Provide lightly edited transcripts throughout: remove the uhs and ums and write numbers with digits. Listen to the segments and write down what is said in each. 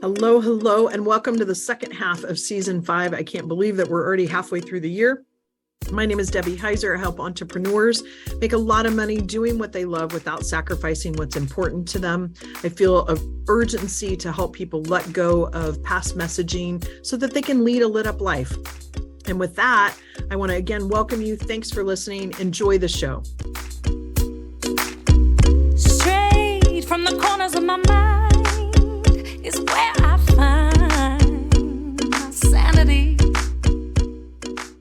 Hello, hello, and welcome to the second half of season 5. I can't believe that we're already halfway through the year. My name is Debbie Heiser. I help entrepreneurs make a lot of money doing what they love without sacrificing what's important to them. I feel an urgency to help people let go of past messaging so that they can lead a lit up life. And with that, I want to again welcome you. Thanks for listening. Enjoy the show. Straight from the corners of my mind is where I find my sanity.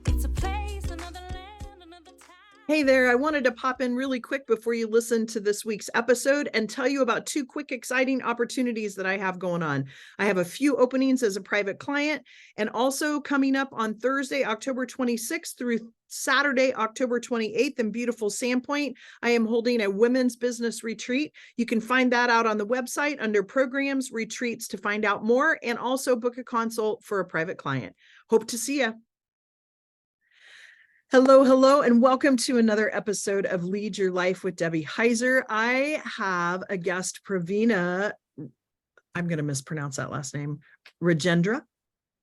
It's a place, another land, another time. Hey there, I wanted to pop in really quick before you listen to this week's episode and tell you about 2 quick, exciting opportunities that I have going on. I have a few openings as a private client, and also coming up on Thursday, October 26th through Saturday, October 28th in beautiful Sandpoint, I am holding a women's business retreat. You can find that out on the website under programs, retreats to find out more, and also book a consult for a private client. Hope to see you. Hello, hello, and welcome to another episode of Lead Your Life with Debbie Heiser. I have a guest, Praveena, I'm going to mispronounce that last name, Rajendra.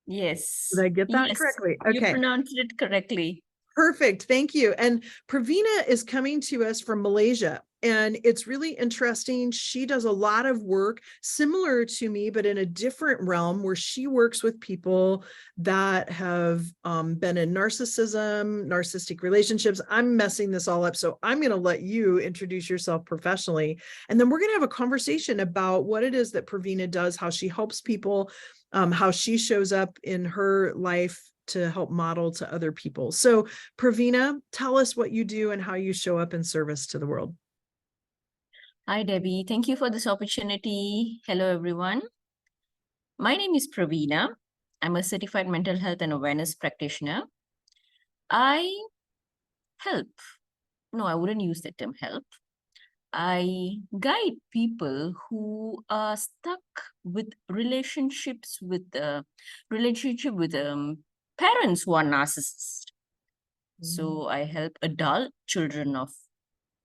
Yes. Did I get that Yes, correctly? You Okay. pronounced it correctly. Perfect. Thank you. And Praveena is coming to us from Malaysia, and it's really interesting. She does a lot of work similar to me, but in a different realm, where she works with people that have been in narcissism, narcissistic relationships. I'm messing this all up, so I'm going to let you introduce yourself professionally, and then we're going to have a conversation about what it is that Praveena does, how she helps people, how she shows up in her life to help model to other people. So Praveena, tell us what you do and how you show up in service to the world. Hi, Debbie. Thank you for this opportunity. Hello, everyone. My name is Praveena. I'm a certified mental health and awareness practitioner. I wouldn't use the term help. I guide people who are stuck with relationships with parents who are narcissists. So I help adult children of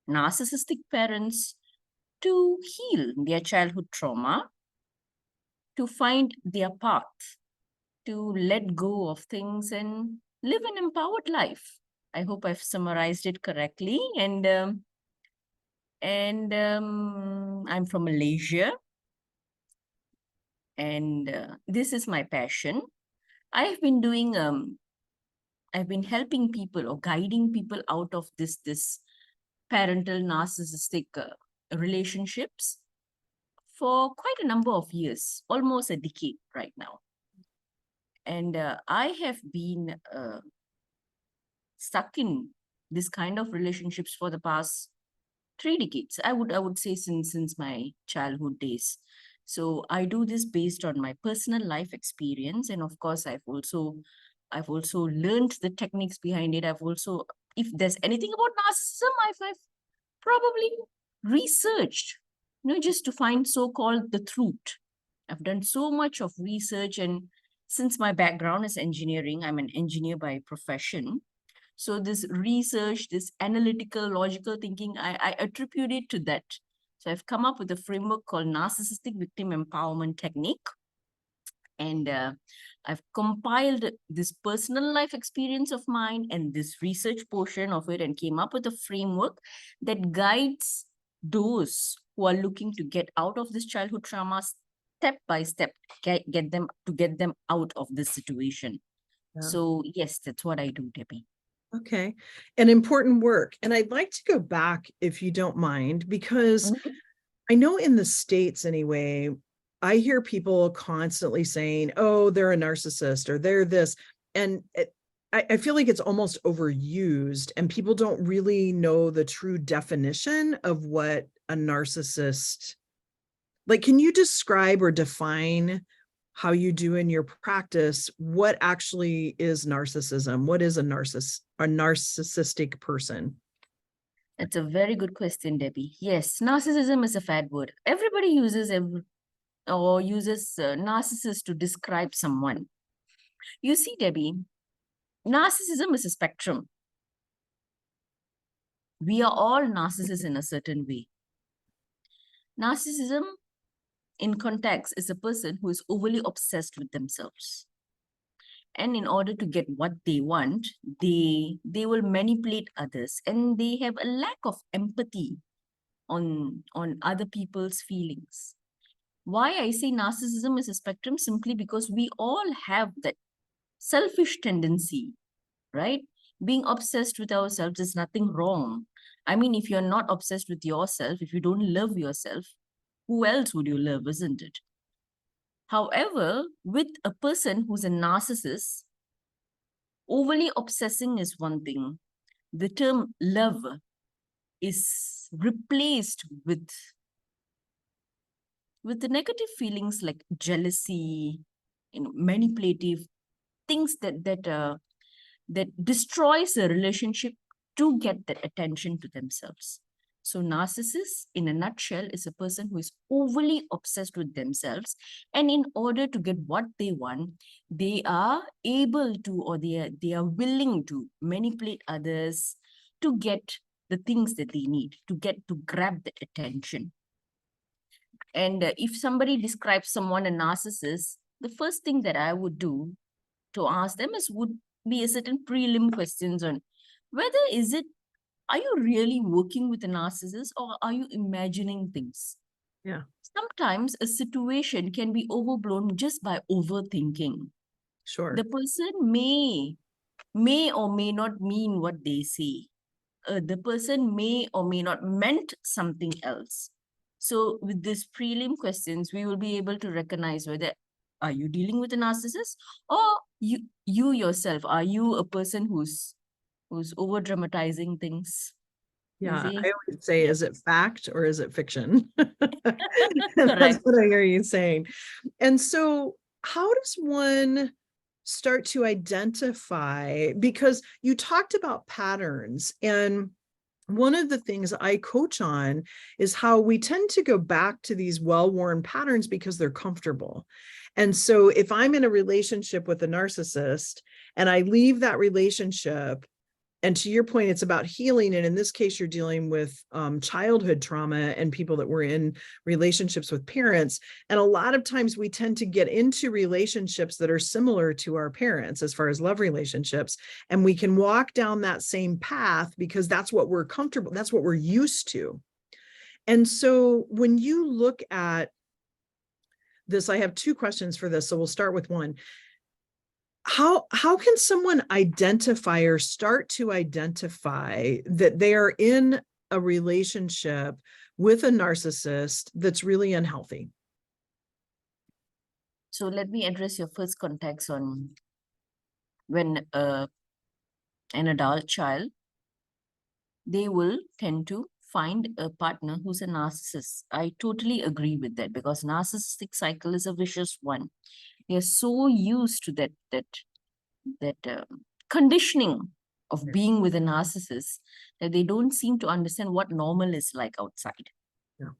narcissistic parents to heal their childhood trauma, to find their path, to let go of things and live an empowered life. I hope I've summarized it correctly. And I'm from Malaysia. And this is my passion. I've been helping people or guiding people out of this parental narcissistic relationships for quite a number of years, almost a decade right now. And I have been stuck in this kind of relationships for the past 3 decades. I would say since my childhood days. So I do this based on my personal life experience, and of course, I've also learned the techniques behind it. If there's anything about narcissism, I've probably researched, just to find so-called the truth. I've done so much of research, and since my background is engineering, I'm an engineer by profession. So this research, this analytical, logical thinking, I attribute it to that. So I've come up with a framework called Narcissistic Victim Empowerment Technique. And I've compiled this personal life experience of mine and this research portion of it and came up with a framework that guides those who are looking to get out of this childhood trauma step by step, get them out of this situation. Yeah. So yes, that's what I do, Debbie. Okay. An important work. And I'd like to go back, if you don't mind, because I know in the States anyway, I hear people constantly saying, oh, they're a narcissist or they're this. And I feel like it's almost overused, and people don't really know the true definition of what a narcissist, like, can you describe or define how you do in your practice what actually is narcissism? What is a narcissistic person? That's a very good question, Debbie. Yes, narcissism is a fad word. Everybody uses narcissist to describe someone. You see, Debbie, narcissism is a spectrum. We are all narcissists in a certain way. Narcissism in context is a person who is overly obsessed with themselves. And in order to get what they want, they will manipulate others, and they have a lack of empathy on other people's feelings. Why I say narcissism is a spectrum? Simply because we all have that selfish tendency, right? Being obsessed with ourselves is nothing wrong. I mean, if you're not obsessed with yourself, if you don't love yourself, who else would you love, isn't it? However, with a person who's a narcissist, overly obsessing is one thing. The term love is replaced with the negative feelings like jealousy, manipulative things that destroys a relationship to get that attention to themselves. So narcissist, in a nutshell, is a person who is overly obsessed with themselves, and in order to get what they want, they are able to, or they are willing to manipulate others to get the things that they need, to grab the attention. And if somebody describes someone a narcissist, the first thing that I would do to ask them would be a certain prelim questions on whether are you really working with a narcissist, or are you imagining things? Yeah. Sometimes a situation can be overblown just by overthinking. Sure. The person may or may not mean what they say. The person may or may not meant something else. So with these prelim questions, we will be able to recognize whether are you dealing with a narcissist, or you yourself, are you a person who's over dramatizing things? Yeah, See? I always say, Yeah. is it fact or is it fiction? That's Correct. what I hear you saying. And so how does one start to identify, because you talked about patterns, and one of the things I coach on is how we tend to go back to these well-worn patterns because they're comfortable. And so if I'm in a relationship with a narcissist and I leave that relationship, and to your point, it's about healing. And in this case, you're dealing with childhood trauma and people that were in relationships with parents. And a lot of times we tend to get into relationships that are similar to our parents as far as love relationships. And we can walk down that same path because that's what we're comfortable, that's what we're used to. And so when you look at this, I have two questions for this. So we'll start with one. How can someone identify or start to identify that they are in a relationship with a narcissist that's really unhealthy? So let me address your first context on when an adult child, they will tend to find a partner who's a narcissist. I totally agree with that, because narcissistic cycle is a vicious one. They're so used to that conditioning of being with a narcissist that they don't seem to understand what normal is like outside. Yeah.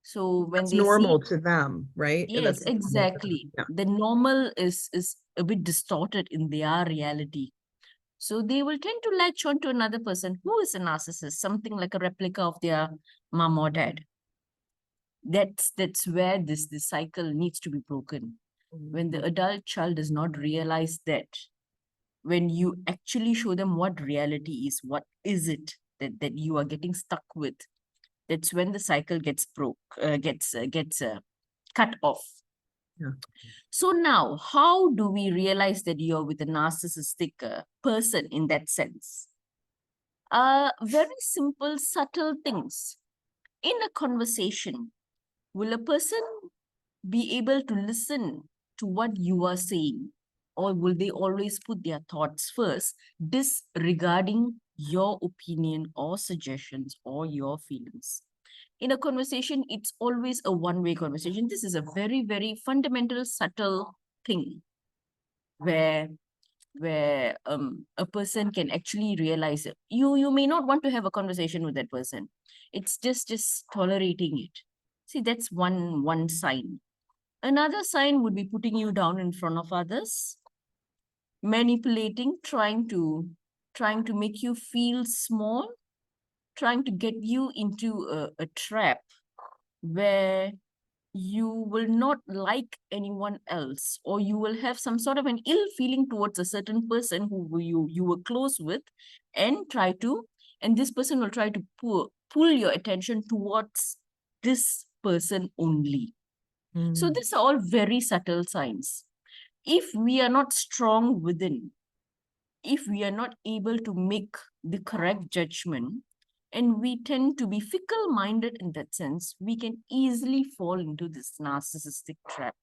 So when That's they normal see, to them, right? yes, That's normal to them. exactly. Yeah. The normal is a bit distorted in their reality. So they will tend to latch on to another person who is a narcissist, something like a replica of their mom or dad. That's where this cycle needs to be broken. When the adult child does not realize that, when you actually show them what reality is, what is it that you are getting stuck with, that's when the cycle gets cut off. Yeah. So now, how do we realize that you're with a narcissistic person in that sense? Very simple, subtle things. In a conversation, will a person be able to listen to what you are saying, or will they always put their thoughts first, disregarding your opinion or suggestions or your feelings? In a conversation, it's always a one-way conversation. This is a very, very fundamental, subtle thing where a person can actually realize it. You may not want to have a conversation with that person. It's just tolerating it. See, that's one sign. Another sign would be putting you down in front of others, manipulating, trying to make you feel small, trying to get you into a trap where you will not like anyone else, or you will have some sort of an ill feeling towards a certain person who you were close with, and this person will try to pull your attention towards this person only. So these are all very subtle signs. If we are not strong within, if we are not able to make the correct judgment, and we tend to be fickle minded in that sense, we can easily fall into this narcissistic trap.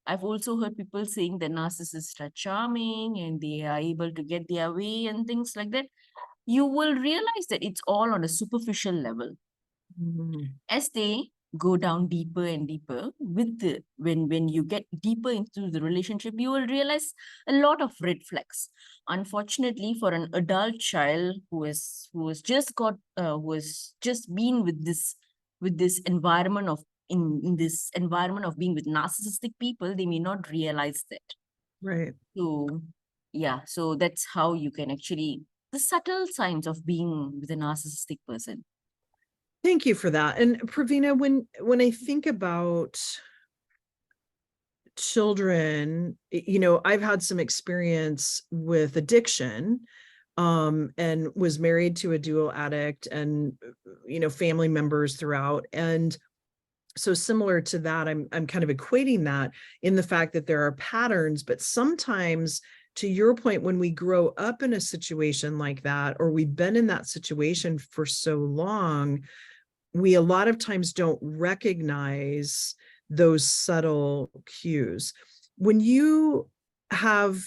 I've also heard people saying that narcissists are charming and they are able to get their way and things like that. You will realize that it's all on a superficial level. As they go down deeper and deeper with the when you get deeper into the relationship, you will realize a lot of red flags. Unfortunately, for an adult child who has just been with this environment of in this environment of being with narcissistic people, they may not realize that. Right. So yeah, so that's how you can actually, the subtle signs of being with a narcissistic person. Thank you for that. And Praveena, when I think about children, I've had some experience with addiction, and was married to a dual addict, and family members throughout. And so similar to that, I'm kind of equating that in the fact that there are patterns, but sometimes, to your point, when we grow up in a situation like that, or we've been in that situation for so long, we a lot of times don't recognize those subtle cues. When you have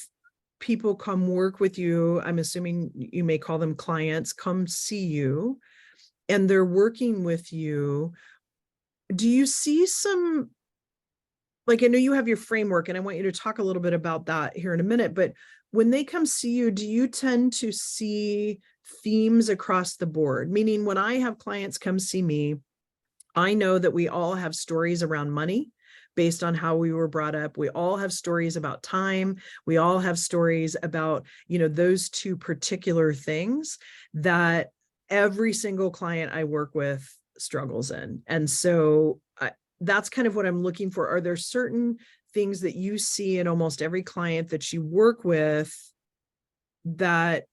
people come work with you, I'm assuming you may call them clients, come see you, and they're working with you, do you see some, like, I know you have your framework and I want you to talk a little bit about that here in a minute, but when they come see you, do you tend to see themes across the board? Meaning, when I have clients come see me, I know that we all have stories around money based on how we were brought up. We all have stories about time. We all have stories about, those two particular things that every single client I work with struggles in. And so that's kind of what I'm looking for. Are there certain things that you see in almost every client that you work with that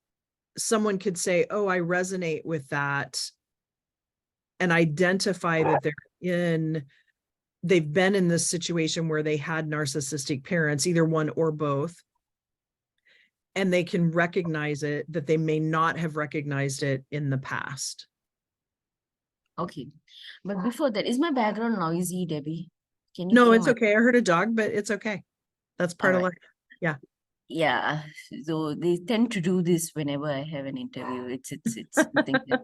someone could say, oh, I resonate with that, and identify that they've been in this situation where they had narcissistic parents, either one or both, and they can recognize it, that they may not have recognized it in the past? Okay. But before that, is my background noisy, Debbie? Can you No, hear it's my... okay. I heard a dog, but it's okay. That's part All of right. life. Yeah. Yeah. So they tend to do this whenever I have an interview. It's something that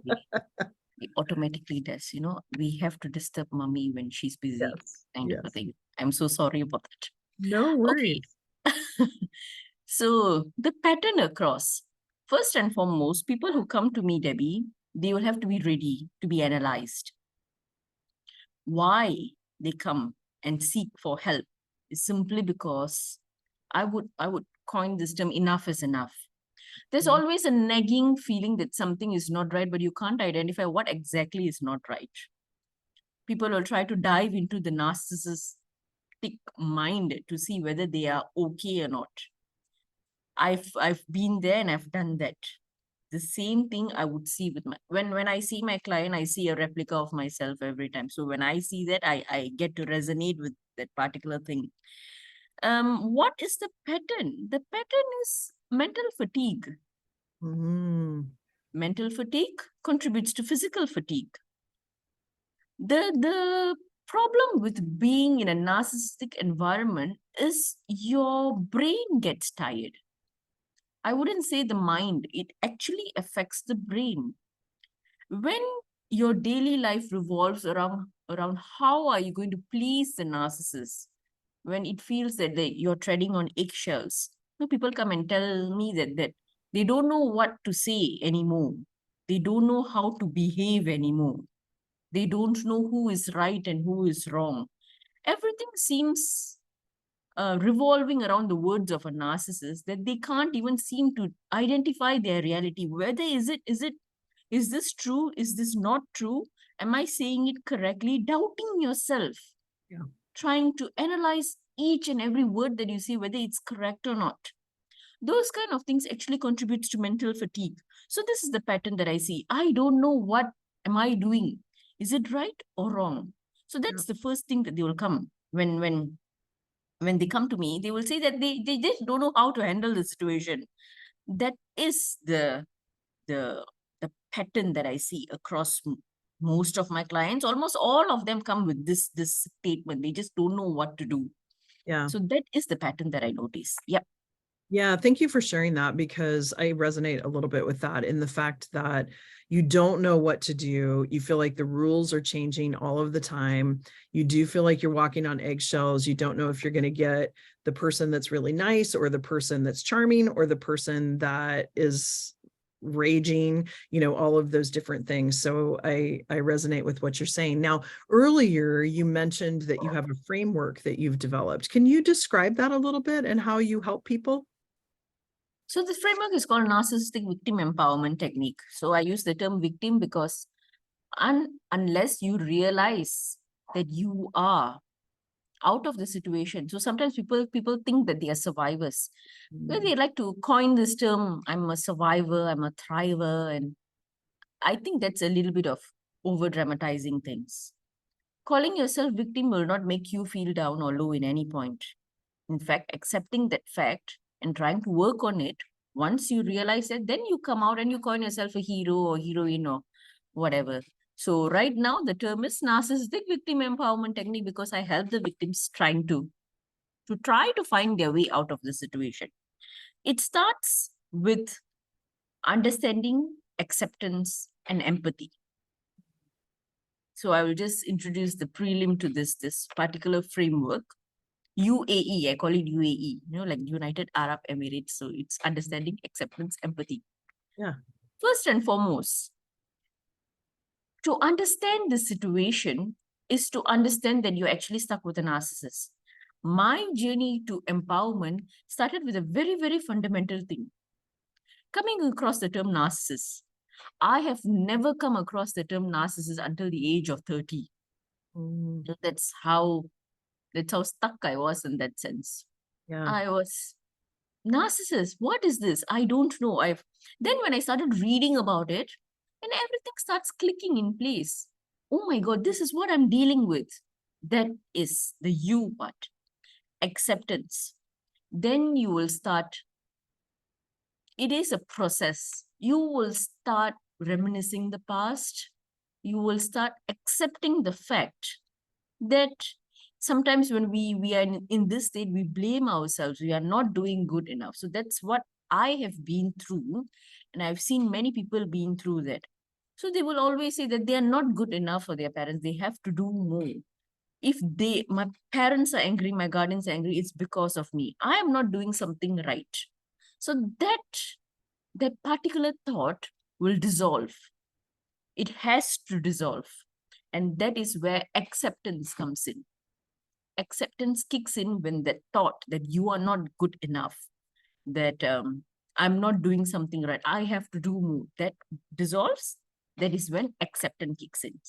it automatically does. We have to disturb mommy when she's busy, Yes. kind of a Yes. thing. I'm so sorry about that. No worries. Okay. So the pattern across. First and foremost, people who come to me, Debbie, they will have to be ready to be analyzed. Why they come and seek for help is simply because I would coin this term, enough is enough. There's always a nagging feeling that something is not right, but you can't identify what exactly is not right. People will try to dive into the narcissistic mind to see whether they are okay or not. I've been there and I've done that. The same thing I would see with when I see my client, I see a replica of myself every time. So when I see that, I get to resonate with that particular thing. What is the pattern? The pattern is mental fatigue. Mental fatigue contributes to physical fatigue. The problem with being in a narcissistic environment is your brain gets tired. I wouldn't say the mind, it actually affects the brain. When your daily life revolves around how are you going to please the narcissist, when it feels that you're treading on eggshells, people come and tell me that they don't know what to say anymore. They don't know how to behave anymore. They don't know who is right and who is wrong. Everything seems revolving around the words of a narcissist, that they can't even seem to identify their reality. Whether is this true? Is this not true? Am I saying it correctly? Doubting yourself. trying to analyze each and every word that you say, whether it's correct or not. Those kind of things actually contributes to mental fatigue. So this is the pattern that I see. I don't know what am I doing. Is it right or wrong? So that's the first thing that they will come when they come to me. They will say that they just don't know how to handle the situation. That is the the pattern that I see across most of my clients. Almost all of them come with this statement. They just don't know what to do. Yeah. So that is the pattern that I notice. Yep. Yeah, thank you for sharing that, because I resonate a little bit with that, in the fact that you don't know what to do. You feel like the rules are changing all of the time. You do feel like you're walking on eggshells. You don't know if you're going to get the person that's really nice, or the person that's charming, or the person that is raging, all of those different things. So I resonate with what you're saying. Now, earlier you mentioned that you have a framework that you've developed. Can you describe that a little bit, and how you help people? So this framework is called Narcissistic Victim Empowerment Technique. So I use the term victim because unless you realize that you are out of the situation, so sometimes people think that they are survivors. They like to coin this term, I'm a survivor, I'm a thriver, and I think that's a little bit of over dramatizing things. Calling yourself victim will not make you feel down or low in any point. In fact, accepting that fact and trying to work on it, once you realize it, then you come out and you coin yourself a hero or heroine or whatever. So right now, the term is Narcissistic Victim Empowerment Technique, because I help the victims trying to try to find their way out of the situation. It starts with understanding, acceptance, and empathy. So I will just introduce the prelim to this particular framework. UAE, I call it UAE, like United Arab Emirates. So it's understanding, acceptance, empathy. Yeah. First and foremost, to understand the situation is to understand that you're actually stuck with a narcissist. My journey to empowerment started with a very, very fundamental thing. Coming across the term narcissist. I have never come across the term narcissist until the age of 30. So that's how stuck I was in that sense. Yeah. I was narcissist. What is this? I don't know. Then when I started reading about it, and everything starts clicking in place. Oh my God, this is what I'm dealing with. That is the you part. Acceptance. Then you will start. It is a process. You will start reminiscing the past. You will start accepting the fact that sometimes when we are in this state, we blame ourselves. We are not doing good enough. So that's what I have been through. And I've seen many people being through that. So they will always say that they are not good enough for their parents. They have to do more. If my parents are angry, my guardians are angry, it's because of me. I am not doing something right. So that particular thought will dissolve. It has to dissolve. And that is where acceptance comes in. Acceptance kicks in when that thought that you are not good enough, that I'm not doing something right, I have to do more, that dissolves. That is when acceptance kicks in.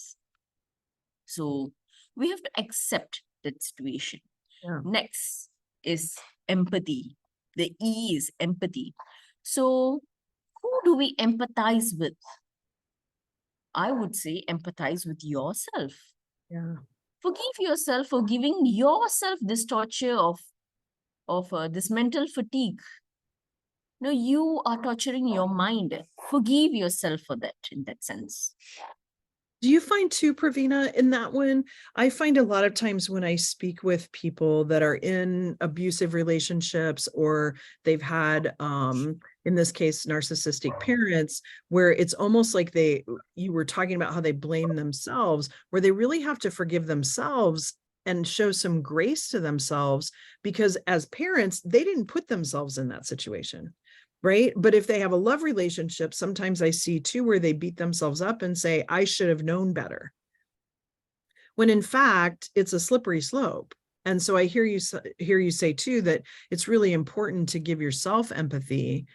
So we have to accept that situation. Yeah. Next is empathy. The E is empathy. So who do we empathize with? I would say empathize with yourself. Yeah. Forgive yourself for giving yourself this torture of this mental fatigue. No, you are torturing your mind. Forgive yourself for that, in that sense. Do you find too, Praveena, in that one? I find a lot of times when I speak with people that are in abusive relationships, or they've had, in this case, narcissistic parents, where it's almost like you were talking about how they blame themselves, where they really have to forgive themselves and show some grace to themselves, because as parents, they didn't put themselves in that situation. Right. But if they have a love relationship, sometimes I see too, where they beat themselves up and say, I should have known better. When in fact, it's a slippery slope. And so I hear you say too, that it's really important to give yourself empathy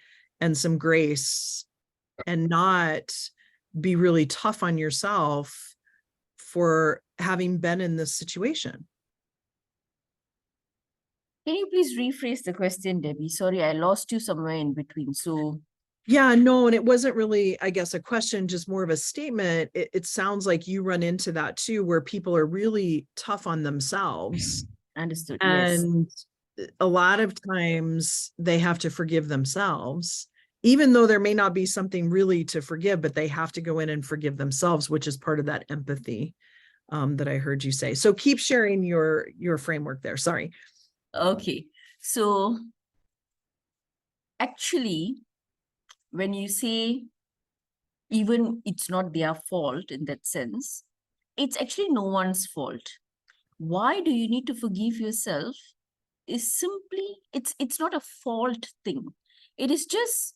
and some grace, and not be really tough on yourself for having been in this situation. Can you please rephrase the question, Debbie? Sorry, I lost you somewhere in between. So, Yeah, no, and it wasn't really, I guess, a question, just more of a statement. It sounds like you run into that too, where people are really tough on themselves. understood. Yes. And a lot of times they have to forgive themselves, even though there may not be something really to forgive, but they have to go in and forgive themselves, which is part of that empathy that I heard you say. So keep sharing your framework there. Sorry. Okay. So, actually, when you say even it's not their fault in that sense, it's actually no one's fault. Why do you need to forgive yourself? Is simply, it's not a fault thing. It is just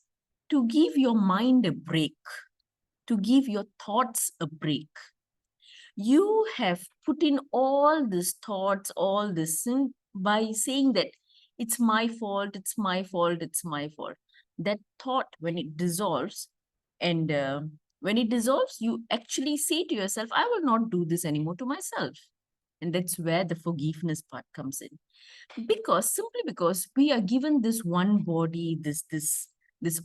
to give your mind a break, to give your thoughts a break. You have put in all these thoughts, all this sin by saying that it's my fault, it's my fault, it's my fault. That thought, when it dissolves, and when it dissolves, you actually say to yourself, I will not do this anymore to myself. And that's where the forgiveness part comes in. Because simply because we are given this one body, this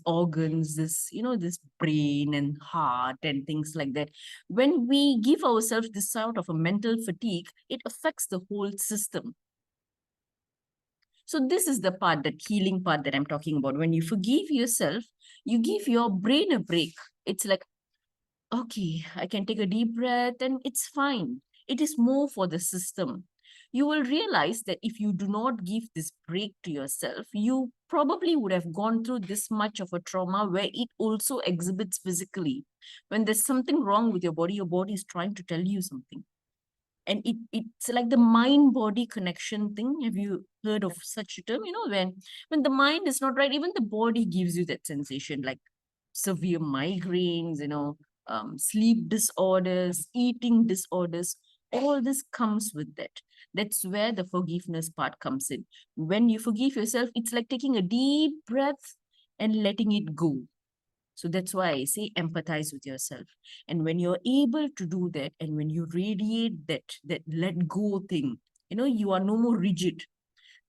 organs, this, this brain and heart and things like that. When we give ourselves this sort of a mental fatigue, it affects the whole system. So this is the part, that healing part that I'm talking about. When you forgive yourself, you give your brain a break. It's like, okay, I can take a deep breath and it's fine. It is more for the system. You will realize that if you do not give this break to yourself, you probably would have gone through this much of a trauma where it also exhibits physically. When there's something wrong with your body is trying to tell you something. And it's like the mind-body connection thing. Have you heard of such a term? When the mind is not right, even the body gives you that sensation, like severe migraines, sleep disorders, eating disorders. All this comes with that. That's where the forgiveness part comes in. When you forgive yourself, it's like taking a deep breath and letting it go. So that's why I say empathize with yourself. And when you're able to do that, and when you radiate that let go thing, you are no more rigid.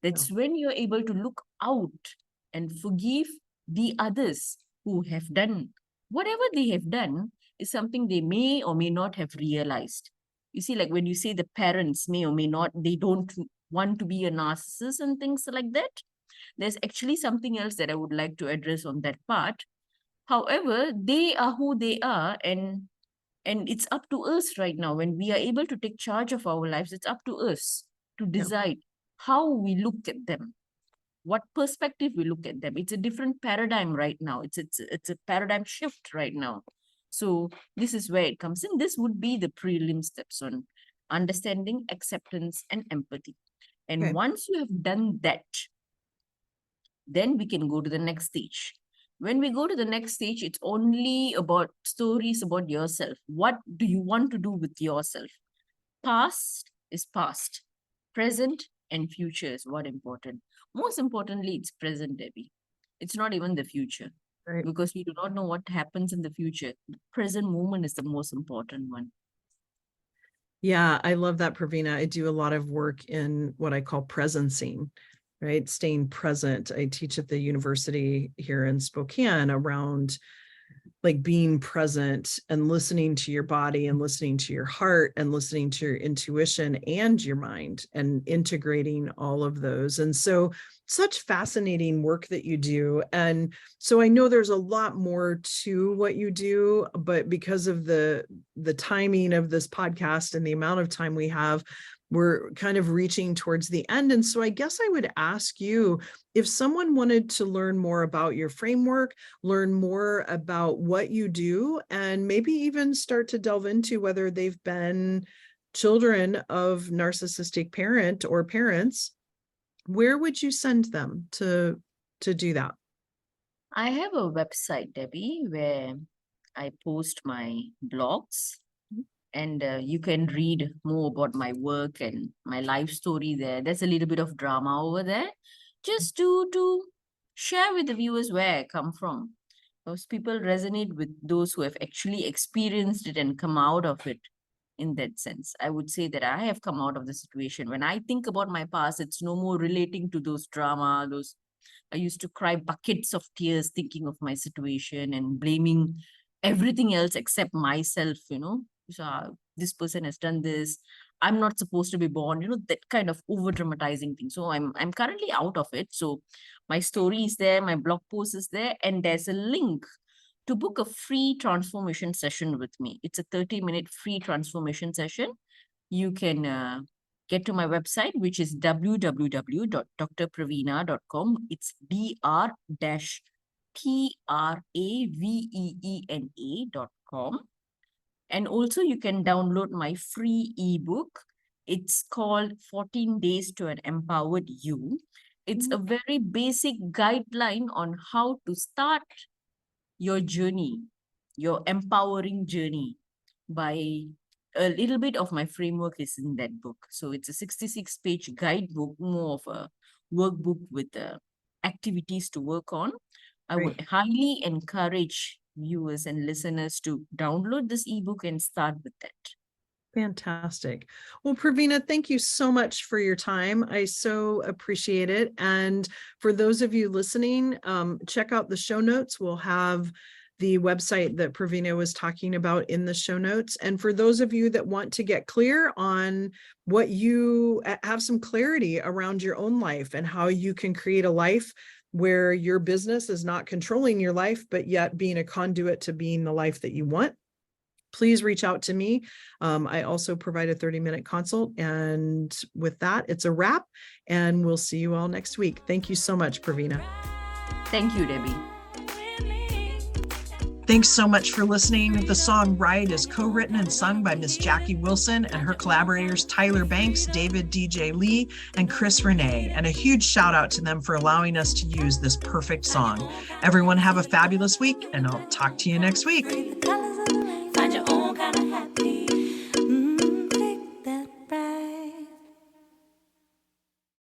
That's when you're able to look out and forgive the others who have done whatever they have done is something they may or may not have realized. You see, like when you say the parents may or may not, they don't want to be a narcissist and things like that. There's actually something else that I would like to address on that part. However, they are who they are, and it's up to us right now. When we are able to take charge of our lives, it's up to us to Yeah. decide how we look at them, what perspective we look at them. It's a different paradigm right now. It's a paradigm shift right now. So this is where it comes in. This would be the prelim steps on understanding, acceptance, and empathy. And Okay. once you have done that, then we can go to the next stage. When we go to the next stage, it's only about stories about yourself. What do you want to do with yourself? Past is past. Present and future is what important. Most importantly, it's present, Debbie. It's not even the future, Right. because we do not know what happens in the future. The present moment is the most important one. Yeah, I love that, Praveena. I do a lot of work in what I call presencing, right? Staying present. I teach at the university here in Spokane around like being present and listening to your body and listening to your heart and listening to your intuition and your mind and integrating all of those. And so such fascinating work that you do. And so I know there's a lot more to what you do, but because of the timing of this podcast and the amount of time we have, we're kind of reaching towards the end. And so I guess I would ask you, if someone wanted to learn more about your framework, learn more about what you do, and maybe even start to delve into whether they've been children of narcissistic parent or parents, where would you send them to do that? I have a website, Debbie, where I post my blogs, and you can read more about my work and my life story there. There's a little bit of drama over there, just to share with the viewers where I come from. Those people resonate with those who have actually experienced it and come out of it. in that sense. I would say that I have come out of the situation. When I think about my past, it's no more relating to those drama, I used to cry buckets of tears thinking of my situation and blaming everything else except myself, So this person has done this. I'm not supposed to be born, that kind of over dramatizing thing. So I'm currently out of it. So my story is there, my blog post is there, and there's a link to book a free transformation session with me. It's a 30-minute free transformation session. You can get to my website, which is www.drpraveena.com. It's dr-praveena.com. And also you can download my free ebook. It's called 14 Days to an Empowered You. It's a very basic guideline on how to start your journey, your empowering journey. By a little bit of my framework is in that book. So it's a 66-page guidebook, more of a workbook with activities to work on. I would highly encourage viewers and listeners to download this ebook and start with that. Fantastic. Well, Praveena, thank you so much for your time. I so appreciate it. And for those of you listening, check out the show notes. We'll have the website that Praveena was talking about in the show notes. And for those of you that want to get clear on what you have some clarity around your own life and how you can create a life where your business is not controlling your life, but yet being a conduit to being the life that you want, please reach out to me. I also provide a 30-minute consult. And with that, it's a wrap. And we'll see you all next week. Thank you so much, Praveena. Thank you, Debbie. Thanks so much for listening. The song Ride is co-written and sung by Miss Jackie Wilson and her collaborators Tyler Banks, David DJ Lee, and Chris Renee. And a huge shout out to them for allowing us to use this perfect song. Everyone have a fabulous week, and I'll talk to you next week.